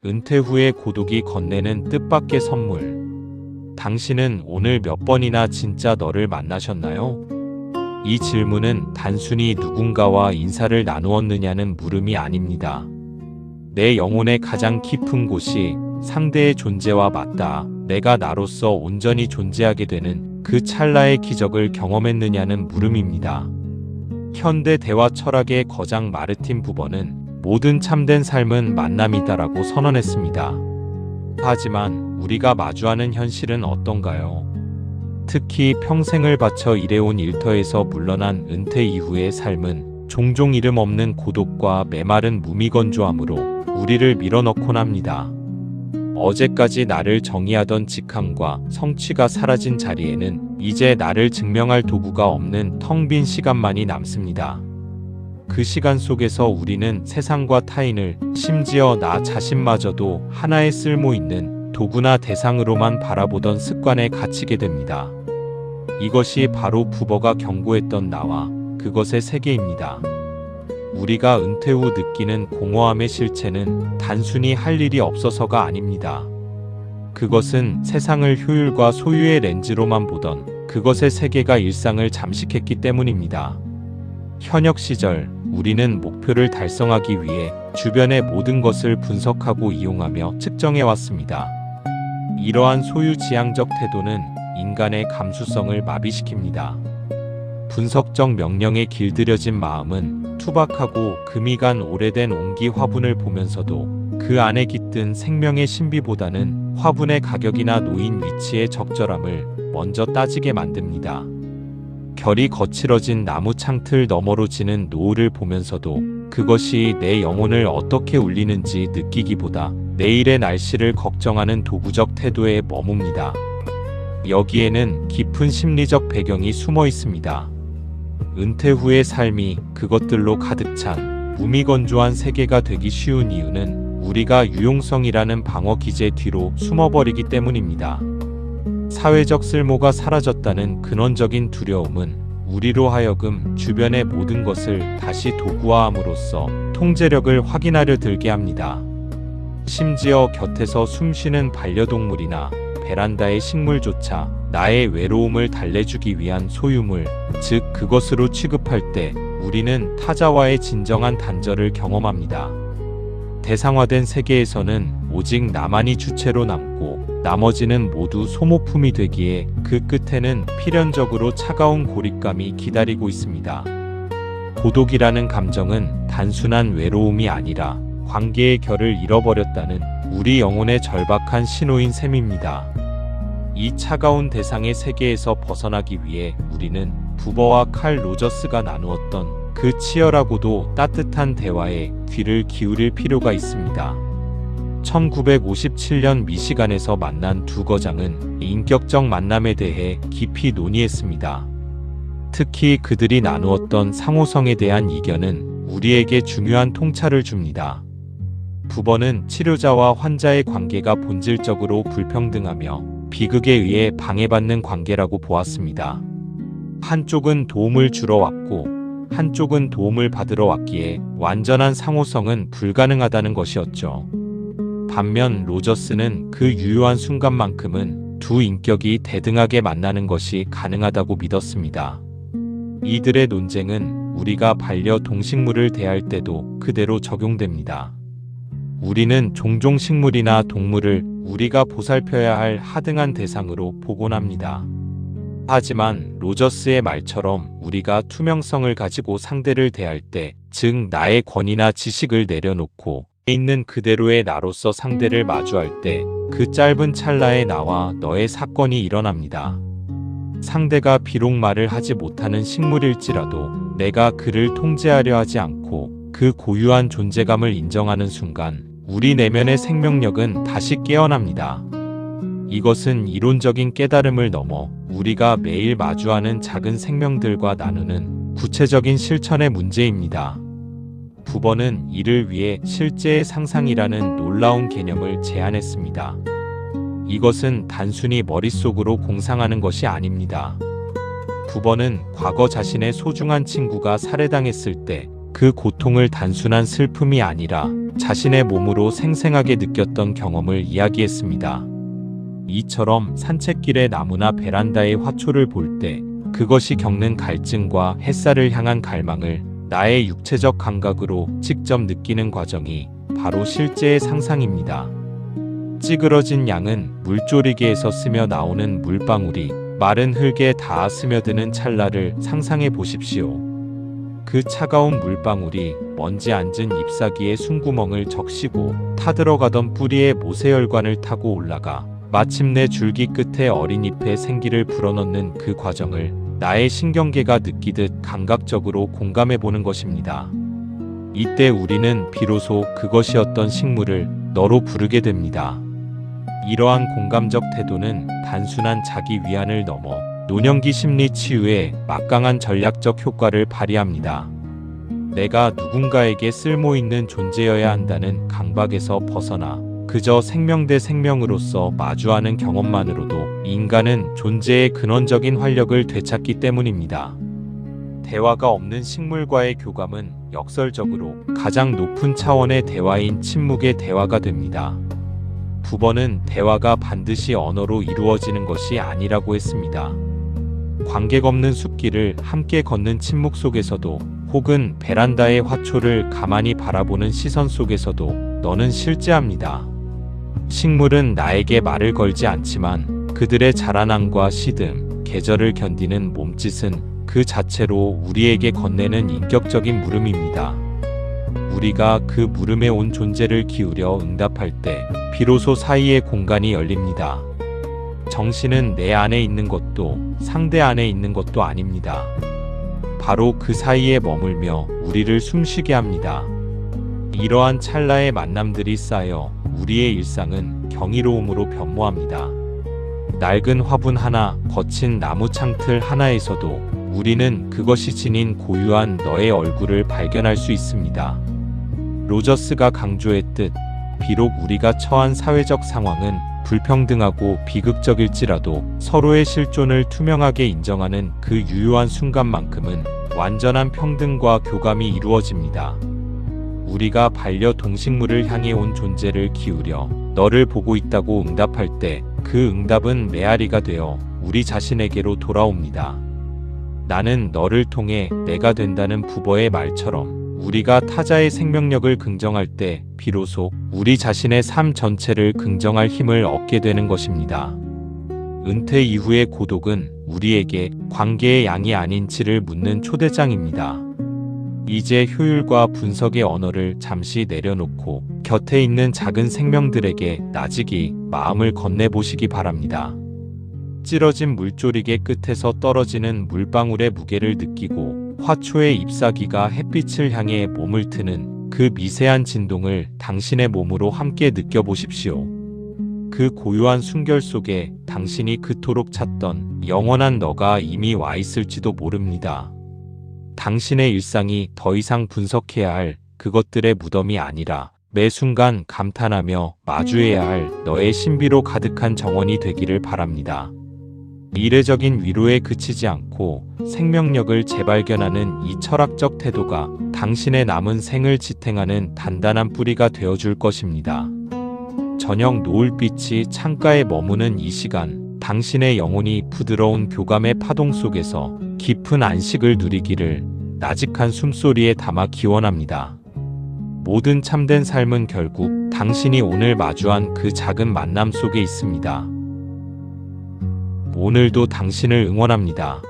은퇴 후의 고독이 건네는 뜻밖의 선물. 당신은 오늘 몇 번이나 진짜 너를 만나셨나요? 이 질문은 단순히 누군가와 인사를 나누었느냐는 물음이 아닙니다. 내 영혼의 가장 깊은 곳이 상대의 존재와 맞닿아 내가 나로서 온전히 존재하게 되는 그 찰나의 기적을 경험했느냐는 물음입니다. 현대 대화 철학의 거장 마르틴 부버는 모든 참된 삶은 만남이다라고 선언했습니다. 하지만 우리가 마주하는 현실은 어떤가요? 특히 평생을 바쳐 일해온 일터에서 물러난 은퇴 이후의 삶은 종종 이름 없는 고독과 메마른 무미건조함으로 우리를 밀어넣곤 합니다. 어제까지 나를 정의하던 직함과 성취가 사라진 자리에는 이제 나를 증명할 도구가 없는 텅 빈 시간만이 남습니다. 그 시간 속에서 우리는 세상과 타인을, 심지어 나 자신마저도 하나의 쓸모 있는 도구나 대상으로만 바라보던 습관에 갇히게 됩니다. 이것이 바로 부버가 경고했던 나와 그것의 세계입니다. 우리가 은퇴 후 느끼는 공허함의 실체는 단순히 할 일이 없어서가 아닙니다. 그것은 세상을 효율과 소유의 렌즈로만 보던 그것의 세계가 일상을 잠식했기 때문입니다. 현역 시절, 우리는 목표를 달성하기 위해 주변의 모든 것을 분석하고 이용하며 측정해왔습니다. 이러한 소유지향적 태도는 인간의 감수성을 마비시킵니다. 분석적 명령에 길들여진 마음은 투박하고 금이 간 오래된 옹기 화분을 보면서도 그 안에 깃든 생명의 신비보다는 화분의 가격이나 놓인 위치의 적절함을 먼저 따지게 만듭니다. 결이 거칠어진 나무 창틀 너머로 지는 노을을 보면서도 그것이 내 영혼을 어떻게 울리는지 느끼기보다 내일의 날씨를 걱정하는 도구적 태도에 머뭅니다. 여기에는 깊은 심리적 배경이 숨어 있습니다. 은퇴 후의 삶이 그것들로 가득 찬 무미건조한 세계가 되기 쉬운 이유는 우리가 유용성이라는 방어 기제 뒤로 숨어버리기 때문입니다. 사회적 쓸모가 사라졌다는 근원적인 두려움은 우리로 하여금 주변의 모든 것을 다시 도구화함으로써 통제력을 확인하려 들게 합니다. 심지어 곁에서 숨쉬는 반려동물이나 베란다의 식물조차 나의 외로움을 달래주기 위한 소유물, 즉 그것으로 취급할 때 우리는 타자와의 진정한 단절을 경험합니다. 대상화된 세계에서는 오직 나만이 주체로 남고 나머지는 모두 소모품이 되기에 그 끝에는 필연적으로 차가운 고립감이 기다리고 있습니다. 고독이라는 감정은 단순한 외로움이 아니라 관계의 결을 잃어버렸다는 우리 영혼의 절박한 신호인 셈입니다. 이 차가운 대상의 세계에서 벗어나기 위해 우리는 부버와 칼 로저스가 나누었던 그 치열하고도 따뜻한 대화에 귀를 기울일 필요가 있습니다. 1957년 미시간에서 만난 두 거장은 인격적 만남에 대해 깊이 논의했습니다. 특히 그들이 나누었던 상호성에 대한 이견은 우리에게 중요한 통찰을 줍니다. 부버는 치료자와 환자의 관계가 본질적으로 불평등하며 비극에 의해 방해받는 관계라고 보았습니다. 한쪽은 도움을 주러 왔고 한쪽은 도움을 받으러 왔기에 완전한 상호성은 불가능하다는 것이었죠. 반면 로저스는 그 유효한 순간만큼은 두 인격이 대등하게 만나는 것이 가능하다고 믿었습니다. 이들의 논쟁은 우리가 반려동식물을 대할 때도 그대로 적용됩니다. 우리는 종종 식물이나 동물을 우리가 보살펴야 할 하등한 대상으로 보곤 합니다. 하지만 로저스의 말처럼 우리가 투명성을 가지고 상대를 대할 때, 즉 나의 권위나 지식을 내려놓고 있는 그대로의 나로서 상대를 마주할 때 그 짧은 찰나에 나와 너의 사건이 일어납니다. 상대가 비록 말을 하지 못하는 식물일지라도 내가 그를 통제하려 하지 않고 그 고유한 존재감을 인정하는 순간 우리 내면의 생명력은 다시 깨어납니다. 이것은 이론적인 깨달음을 넘어 우리가 매일 마주하는 작은 생명들과 나누는 구체적인 실천의 문제입니다. 부버는 이를 위해 실제의 상상이라는 놀라운 개념을 제안했습니다. 이것은 단순히 머릿속으로 공상하는 것이 아닙니다. 부버는 과거 자신의 소중한 친구가 살해당했을 때 그 고통을 단순한 슬픔이 아니라 자신의 몸으로 생생하게 느꼈던 경험을 이야기했습니다. 이처럼 산책길의 나무나 베란다의 화초를 볼 때 그것이 겪는 갈증과 햇살을 향한 갈망을 나의 육체적 감각으로 직접 느끼는 과정이 바로 실제의 상상입니다. 찌그러진 양은 물조리개에서 스며 나오는 물방울이 마른 흙에 닿아 스며드는 찰나를 상상해 보십시오. 그 차가운 물방울이 먼지 앉은 잎사귀의 숨구멍을 적시고 타들어가던 뿌리의 모세혈관을 타고 올라가 마침내 줄기 끝에 어린 잎에 생기를 불어넣는 그 과정을 나의 신경계가 느끼듯 감각적으로 공감해 보는 것입니다. 이때 우리는 비로소 그것이 어떤 식물을 너로 부르게 됩니다. 이러한 공감적 태도는 단순한 자기 위안을 넘어 노년기 심리 치유에 막강한 전략적 효과를 발휘합니다. 내가 누군가에게 쓸모있는 존재여야 한다는 강박에서 벗어나 그저 생명 대 생명으로서 마주하는 경험만으로도 인간은 존재의 근원적인 활력을 되찾기 때문입니다. 대화가 없는 식물과의 교감은 역설적으로 가장 높은 차원의 대화인 침묵의 대화가 됩니다. 부버는 대화가 반드시 언어로 이루어지는 것이 아니라고 했습니다. 관객 없는 숲길을 함께 걷는 침묵 속에서도 혹은 베란다의 화초를 가만히 바라보는 시선 속에서도 너는 실제합니다. 식물은 나에게 말을 걸지 않지만 그들의 자라남과 시듬, 계절을 견디는 몸짓은 그 자체로 우리에게 건네는 인격적인 물음입니다. 우리가 그 물음에 온 존재를 기울여 응답할 때 비로소 사이의 공간이 열립니다. 정신은 내 안에 있는 것도 상대 안에 있는 것도 아닙니다. 바로 그 사이에 머물며 우리를 숨쉬게 합니다. 이러한 찰나의 만남들이 쌓여 우리의 일상은 경이로움으로 변모합니다. 낡은 화분 하나, 거친 나무 창틀 하나에서도 우리는 그것이 지닌 고유한 너의 얼굴을 발견할 수 있습니다. 로저스가 강조했듯 비록 우리가 처한 사회적 상황은 불평등하고 비극적일지라도 서로의 실존을 투명하게 인정하는 그 유효한 순간만큼은 완전한 평등과 교감이 이루어집니다. 우리가 반려동식물을 향해 온 존재를 기울여 너를 보고 있다고 응답할 때 그 응답은 메아리가 되어 우리 자신에게로 돌아옵니다. 나는 너를 통해 내가 된다는 부버의 말처럼 우리가 타자의 생명력을 긍정할 때 비로소 우리 자신의 삶 전체를 긍정할 힘을 얻게 되는 것입니다. 은퇴 이후의 고독은 우리에게 관계의 양이 아닌 질을 묻는 초대장입니다. 이제 효율과 분석의 언어를 잠시 내려놓고 곁에 있는 작은 생명들에게 나직이 마음을 건네보시기 바랍니다. 찌러진 물조리개 끝에서 떨어지는 물방울의 무게를 느끼고 화초의 잎사귀가 햇빛을 향해 몸을 트는 그 미세한 진동을 당신의 몸으로 함께 느껴보십시오. 그 고요한 순결 속에 당신이 그토록 찾던 영원한 너가 이미 와 있을지도 모릅니다. 당신의 일상이 더 이상 분석해야 할 그것들의 무덤이 아니라 매 순간 감탄하며 마주해야 할 너의 신비로 가득한 정원이 되기를 바랍니다. 이례적인 위로에 그치지 않고 생명력을 재발견하는 이 철학적 태도가 당신의 남은 생을 지탱하는 단단한 뿌리가 되어줄 것입니다. 저녁 노을빛이 창가에 머무는 이 시간, 당신의 영혼이 부드러운 교감의 파동 속에서 깊은 안식을 누리기를 나직한 숨소리에 담아 기원합니다. 모든 참된 삶은 결국 당신이 오늘 마주한 그 작은 만남 속에 있습니다. 오늘도 당신을 응원합니다.